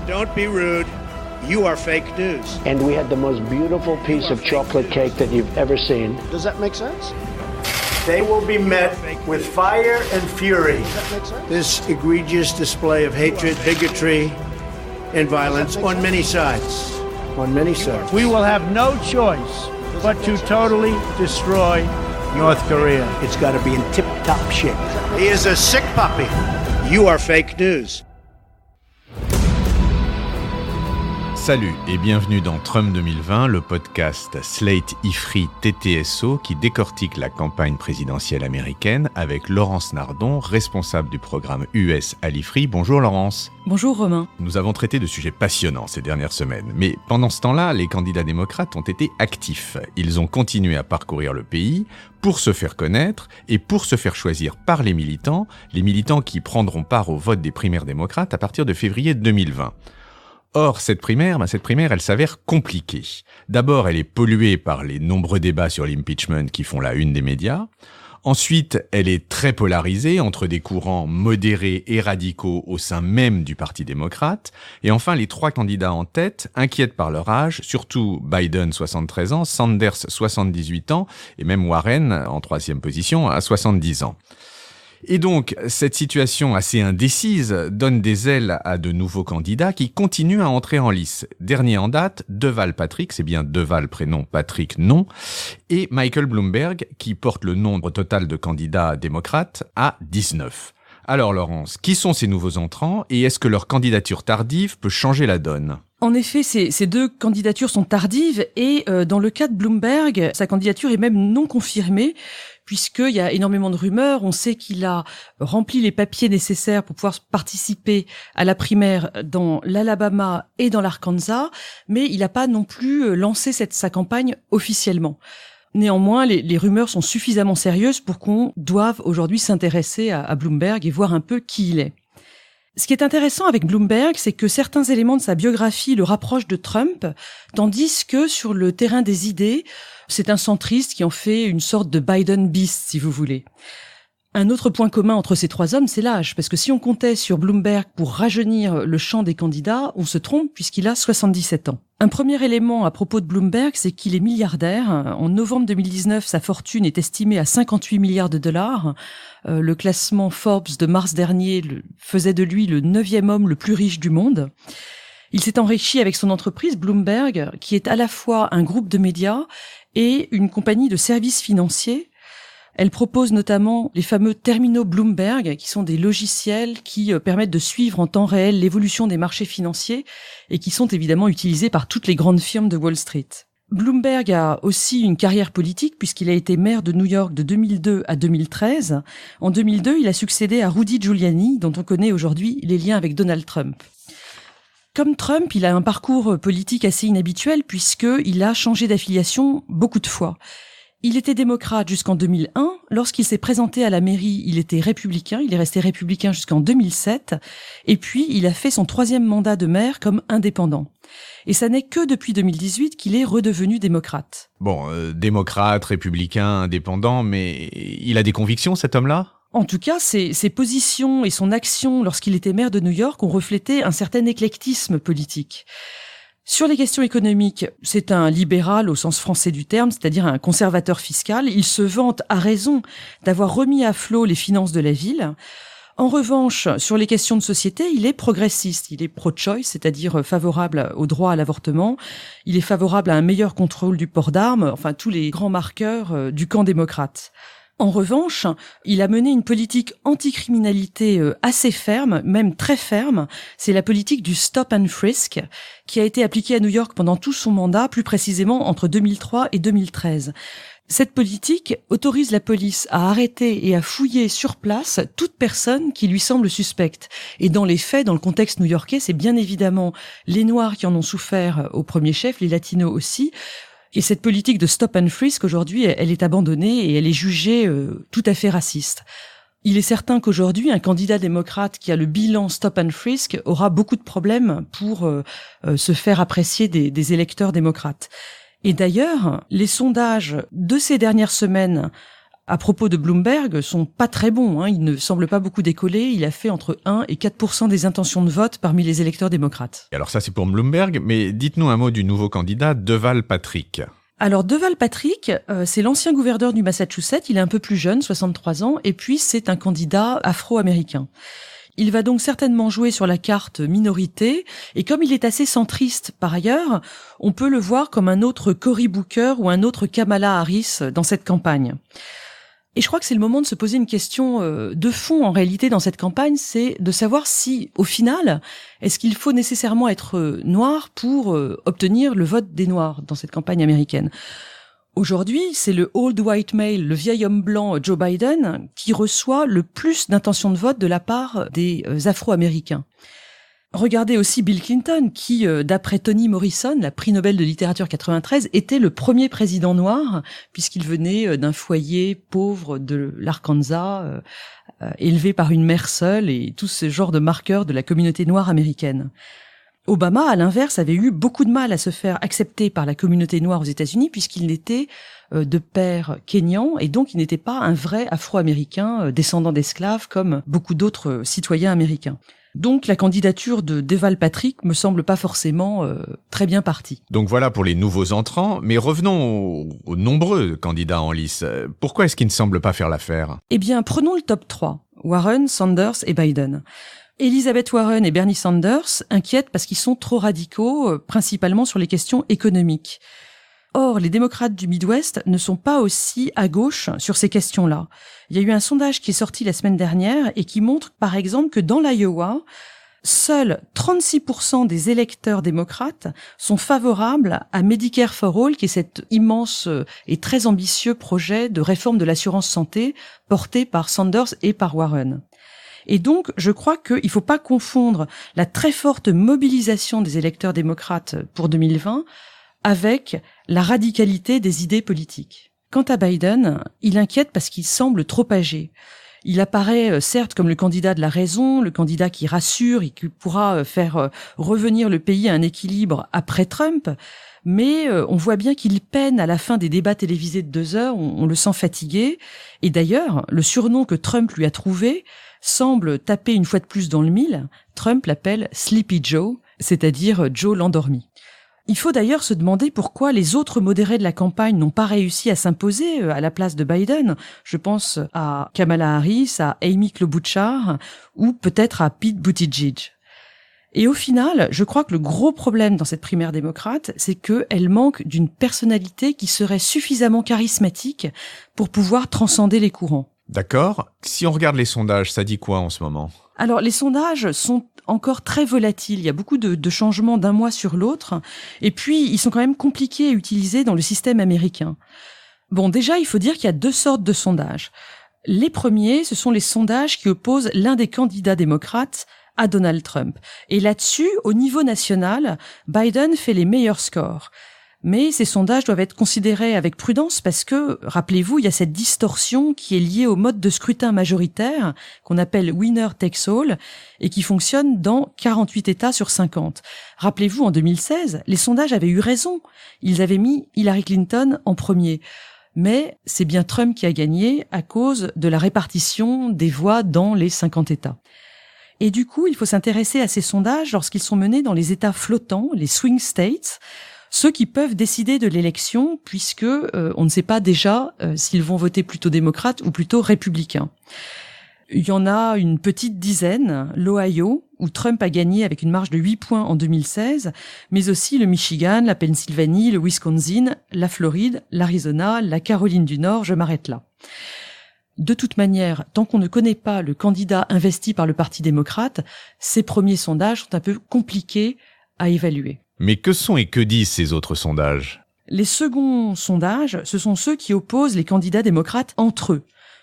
Don't be rude. You are fake news. And we had the most beautiful piece of chocolate cake that you've ever seen. Does that make sense? They will be met with fire and fury. Does that make sense? This egregious display of hatred, bigotry, and violence on many sides. On many sides. We will have no choice but to totally destroy North Korea. It's got to be in tip-top shape. He is a sick puppy. You are fake news. Salut et bienvenue dans Trump 2020, le podcast Slate Ifri TTSO qui décortique la campagne présidentielle américaine avec Laurence Nardon, responsable du programme US à l'Ifri. Bonjour Laurence. Bonjour Romain. Nous avons traité de sujets passionnants ces dernières semaines, mais pendant ce temps-là, les candidats démocrates ont été actifs. Ils ont continué à parcourir le pays pour se faire connaître et pour se faire choisir par les militants qui prendront part au vote des primaires démocrates à partir de février 2020. Or, cette primaire, elle s'avère compliquée. D'abord, elle est polluée par les nombreux débats sur l'impeachment qui font la une des médias. Ensuite, elle est très polarisée entre des courants modérés et radicaux au sein même du Parti démocrate. Et enfin, les trois candidats en tête inquiètent par leur âge, surtout Biden, 73 ans, Sanders, 78 ans, et même Warren, en troisième position, à 70 ans. Et donc, cette situation assez indécise donne des ailes à de nouveaux candidats qui continuent à entrer en lice. Dernier en date, Deval Patrick, c'est bien Deval prénom, Patrick nom, et Michael Bloomberg qui porte le nombre total de candidats démocrates à 19. Alors Laurence, qui sont ces nouveaux entrants et est-ce que leur candidature tardive peut changer la donne ? En effet, ces deux candidatures sont tardives et dans le cas de Bloomberg, sa candidature est même non confirmée puisqu'il y a énormément de rumeurs. On sait qu'il a rempli les papiers nécessaires pour pouvoir participer à la primaire dans l'Alabama et dans l'Arkansas, mais il n'a pas non plus lancé sa campagne officiellement. Néanmoins, les rumeurs sont suffisamment sérieuses pour qu'on doive aujourd'hui s'intéresser à Bloomberg et voir un peu qui il est. Ce qui est intéressant avec Bloomberg, c'est que certains éléments de sa biographie le rapprochent de Trump, tandis que sur le terrain des idées, c'est un centriste qui en fait une sorte de Biden beast, si vous voulez. Un autre point commun entre ces trois hommes, c'est l'âge, parce que si on comptait sur Bloomberg pour rajeunir le champ des candidats, on se trompe puisqu'il a 77 ans. Un premier élément à propos de Bloomberg, c'est qu'il est milliardaire. En novembre 2019, sa fortune est estimée à 58 milliards de dollars. Le classement Forbes de mars dernier faisait de lui le 9e homme le plus riche du monde. Il s'est enrichi avec son entreprise Bloomberg, qui est à la fois un groupe de médias et une compagnie de services financiers. Elle propose notamment les fameux terminaux Bloomberg, qui sont des logiciels qui permettent de suivre en temps réel l'évolution des marchés financiers et qui sont évidemment utilisés par toutes les grandes firmes de Wall Street. Bloomberg a aussi une carrière politique puisqu'il a été maire de New York de 2002 à 2013. En 2002, il a succédé à Rudy Giuliani, dont on connaît aujourd'hui les liens avec Donald Trump. Comme Trump, il a un parcours politique assez inhabituel puisqu'il a changé d'affiliation beaucoup de fois. Il était démocrate jusqu'en 2001. Lorsqu'il s'est présenté à la mairie, il était républicain. Il est resté républicain jusqu'en 2007. Et puis, il a fait son 3e mandat de maire comme indépendant. Et ça n'est que depuis 2018 qu'il est redevenu démocrate. Bon, démocrate, républicain, indépendant, mais il a des convictions, cet homme-là ? En tout cas, ses positions et son action lorsqu'il était maire de New York ont reflété un certain éclectisme politique. Sur les questions économiques, c'est un libéral au sens français du terme, c'est-à-dire un conservateur fiscal. Il se vante à raison d'avoir remis à flot les finances de la ville. En revanche, sur les questions de société, il est progressiste. Il est pro-choice, c'est-à-dire favorable au droit à l'avortement. Il est favorable à un meilleur contrôle du port d'armes, enfin tous les grands marqueurs du camp démocrate. En revanche, il a mené une politique anticriminalité assez ferme, même très ferme. C'est la politique du stop and frisk qui a été appliquée à New York pendant tout son mandat, plus précisément entre 2003 et 2013. Cette politique autorise la police à arrêter et à fouiller sur place toute personne qui lui semble suspecte. Et dans les faits, dans le contexte new-yorkais, c'est bien évidemment les Noirs qui en ont souffert au premier chef, les Latinos aussi. Et cette politique de stop and frisk, aujourd'hui, elle est abandonnée et elle est jugée tout à fait raciste. Il est certain qu'aujourd'hui, un candidat démocrate qui a le bilan stop and frisk aura beaucoup de problèmes pour se faire apprécier des électeurs démocrates. Et d'ailleurs, les sondages de ces dernières semaines à propos de Bloomberg sont pas très bons. Il ne semble pas beaucoup décoller. Il a fait entre 1 et 4% des intentions de vote parmi les électeurs démocrates. Alors ça, c'est pour Bloomberg, mais dites-nous un mot du nouveau candidat, Deval Patrick. Alors Deval Patrick, c'est l'ancien gouverneur du Massachusetts. Il est un peu plus jeune, 63 ans, et puis c'est un candidat afro-américain. Il va donc certainement jouer sur la carte minorité, et comme il est assez centriste par ailleurs, on peut le voir comme un autre Cory Booker ou un autre Kamala Harris dans cette campagne. Et je crois que c'est le moment de se poser une question de fond en réalité dans cette campagne, c'est de savoir si, au final, est-ce qu'il faut nécessairement être noir pour obtenir le vote des Noirs dans cette campagne américaine. Aujourd'hui, c'est le old white male, le vieil homme blanc Joe Biden, qui reçoit le plus d'intentions de vote de la part des Afro-Américains. Regardez aussi Bill Clinton, qui, d'après Toni Morrison, la prix Nobel de littérature 93, était le premier président noir, puisqu'il venait d'un foyer pauvre de l'Arkansas, élevé par une mère seule, et tout ce genre de marqueurs de la communauté noire américaine. Obama, à l'inverse, avait eu beaucoup de mal à se faire accepter par la communauté noire aux États-Unis, puisqu'il était de père kényan, et donc il n'était pas un vrai Afro-Américain descendant d'esclaves comme beaucoup d'autres citoyens américains. Donc la candidature de Deval Patrick me semble pas forcément très bien partie. Donc voilà pour les nouveaux entrants, mais revenons aux nombreux candidats en lice. Pourquoi est-ce qu'ils ne semblent pas faire l'affaire ? Eh bien, prenons le top 3, Warren, Sanders et Biden. Elizabeth Warren et Bernie Sanders inquiètent parce qu'ils sont trop radicaux, principalement sur les questions économiques. Or, les démocrates du Midwest ne sont pas aussi à gauche sur ces questions-là. Il y a eu un sondage qui est sorti la semaine dernière et qui montre, par exemple, que dans l'Iowa, seuls 36% des électeurs démocrates sont favorables à Medicare for All, qui est cet immense et très ambitieux projet de réforme de l'assurance santé porté par Sanders et par Warren. Et donc, je crois qu'il ne faut pas confondre la très forte mobilisation des électeurs démocrates pour 2020 avec la radicalité des idées politiques. Quant à Biden, il inquiète parce qu'il semble trop âgé. Il apparaît certes comme le candidat de la raison, le candidat qui rassure et qui pourra faire revenir le pays à un équilibre après Trump, mais on voit bien qu'il peine à la fin des débats télévisés de 2 heures, on le sent fatigué. Et d'ailleurs, le surnom que Trump lui a trouvé semble taper une fois de plus dans le mille. Trump l'appelle Sleepy Joe, c'est-à-dire Joe l'endormi. Il faut d'ailleurs se demander pourquoi les autres modérés de la campagne n'ont pas réussi à s'imposer à la place de Biden. Je pense à Kamala Harris, à Amy Klobuchar ou peut-être à Pete Buttigieg. Et au final, je crois que le gros problème dans cette primaire démocrate, c'est qu'elle manque d'une personnalité qui serait suffisamment charismatique pour pouvoir transcender les courants. D'accord. Si on regarde les sondages, ça dit quoi en ce moment ? Alors, les sondages sont encore très volatiles. Il y a beaucoup de changements d'un mois sur l'autre. Et puis, ils sont quand même compliqués à utiliser dans le système américain. Bon, déjà, il faut dire qu'il y a 2 sortes de sondages. Les premiers, ce sont les sondages qui opposent l'un des candidats démocrates à Donald Trump. Et là-dessus, au niveau national, Biden fait les meilleurs scores. Mais ces sondages doivent être considérés avec prudence parce que, rappelez-vous, il y a cette distorsion qui est liée au mode de scrutin majoritaire qu'on appelle winner takes all et qui fonctionne dans 48 États sur 50. Rappelez-vous, en 2016, les sondages avaient eu raison. Ils avaient mis Hillary Clinton en premier. Mais c'est bien Trump qui a gagné à cause de la répartition des voix dans les 50 États. Et du coup, il faut s'intéresser à ces sondages lorsqu'ils sont menés dans les États flottants, les swing states, ceux qui peuvent décider de l'élection puisque on ne sait pas déjà s'ils vont voter plutôt démocrate ou plutôt républicain. Il y en a une petite dizaine, l'Ohio, où Trump a gagné avec une marge de 8 points en 2016, mais aussi le Michigan, la Pennsylvanie, le Wisconsin, la Floride, l'Arizona, la Caroline du Nord, je m'arrête là. De toute manière, tant qu'on ne connaît pas le candidat investi par le Parti démocrate, ces premiers sondages sont un peu compliqués à évaluer. Mais que sont et que disent ces autres sondages ? Les seconds sondages, ce sont ceux qui opposent les candidats démocrates entre eux,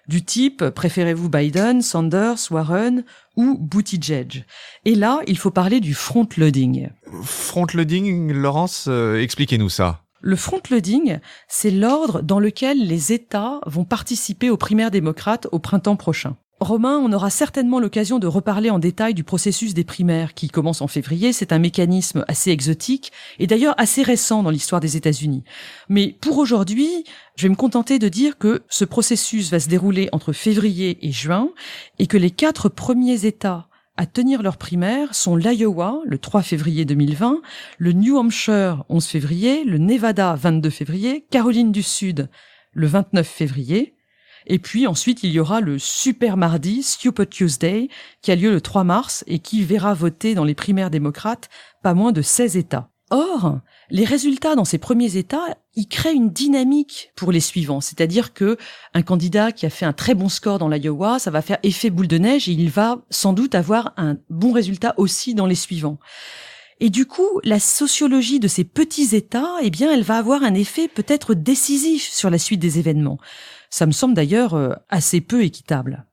du type « Préférez-vous Biden, Sanders, Warren ou Buttigieg ?» Et là, il faut parler du front-loading. Front-loading, Laurence, expliquez-nous ça. Le front-loading, c'est l'ordre dans lequel les États vont participer aux primaires démocrates au printemps prochain. Romain, on aura certainement l'occasion de reparler en détail du processus des primaires qui commence en février. C'est un mécanisme assez exotique et d'ailleurs assez récent dans l'histoire des États-Unis. Mais pour aujourd'hui, je vais me contenter de dire que ce processus va se dérouler entre février et juin et que les 4 premiers États à tenir leurs primaires sont l'Iowa, le 3 février 2020, le New Hampshire, 11 février, le Nevada, 22 février, Caroline du Sud, le 29 février, et puis ensuite il y aura le Super Mardi, Super Tuesday, qui a lieu le 3 mars et qui verra voter dans les primaires démocrates pas moins de 16 États. Or, les résultats dans ces premiers États, ils créent une dynamique pour les suivants. C'est-à-dire que un candidat qui a fait un très bon score dans l'Iowa, ça va faire effet boule de neige et il va sans doute avoir un bon résultat aussi dans les suivants. Et du coup, la sociologie de ces petits États, eh bien, elle va avoir un effet peut-être décisif sur la suite des événements. Ça me semble d'ailleurs assez peu équitable.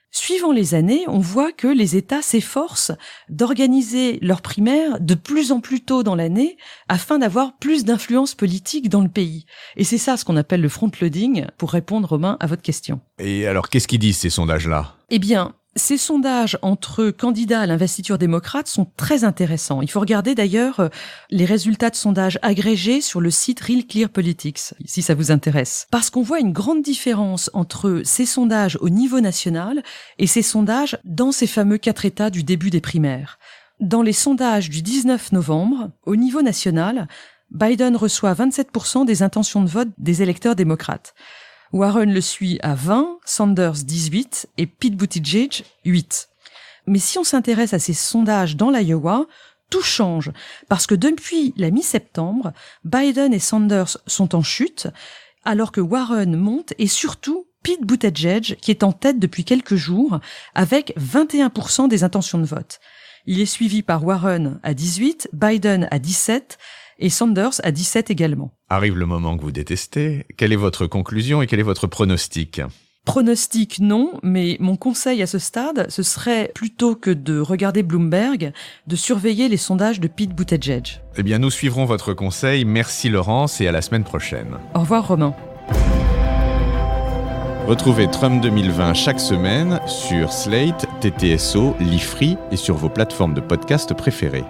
Suivant les années, on voit que les États s'efforcent d'organiser leurs primaires de plus en plus tôt dans l'année afin d'avoir plus d'influence politique dans le pays. Et c'est ça ce qu'on appelle le front-loading, pour répondre, Romain, à votre question. Et alors, qu'est-ce qu'ils disent ces sondages-là ? Eh bien, ces sondages entre candidats à l'investiture démocrate sont très intéressants. Il faut regarder d'ailleurs les résultats de sondages agrégés sur le site Real Clear Politics, si ça vous intéresse. Parce qu'on voit une grande différence entre ces sondages au niveau national et ces sondages dans ces fameux 4 États du début des primaires. Dans les sondages du 19 novembre, au niveau national, Biden reçoit 27% des intentions de vote des électeurs démocrates. Warren le suit à 20, Sanders 18 et Pete Buttigieg 8. Mais si on s'intéresse à ces sondages dans l'Iowa, tout change, parce que depuis la mi-septembre, Biden et Sanders sont en chute, alors que Warren monte et surtout Pete Buttigieg qui est en tête depuis quelques jours avec 21% des intentions de vote. Il est suivi par Warren à 18, Biden à 17 et Sanders à 17 également. Arrive le moment que vous détestez. Quelle est votre conclusion et quel est votre pronostic ? Pronostic, non, mais mon conseil à ce stade, ce serait plutôt que de regarder Bloomberg, de surveiller les sondages de Pete Buttigieg. Eh bien, nous suivrons votre conseil. Merci Laurence et à la semaine prochaine. Au revoir Romain. Retrouvez Trump 2020 chaque semaine sur Slate, TTSO, Lifree et sur vos plateformes de podcast préférées.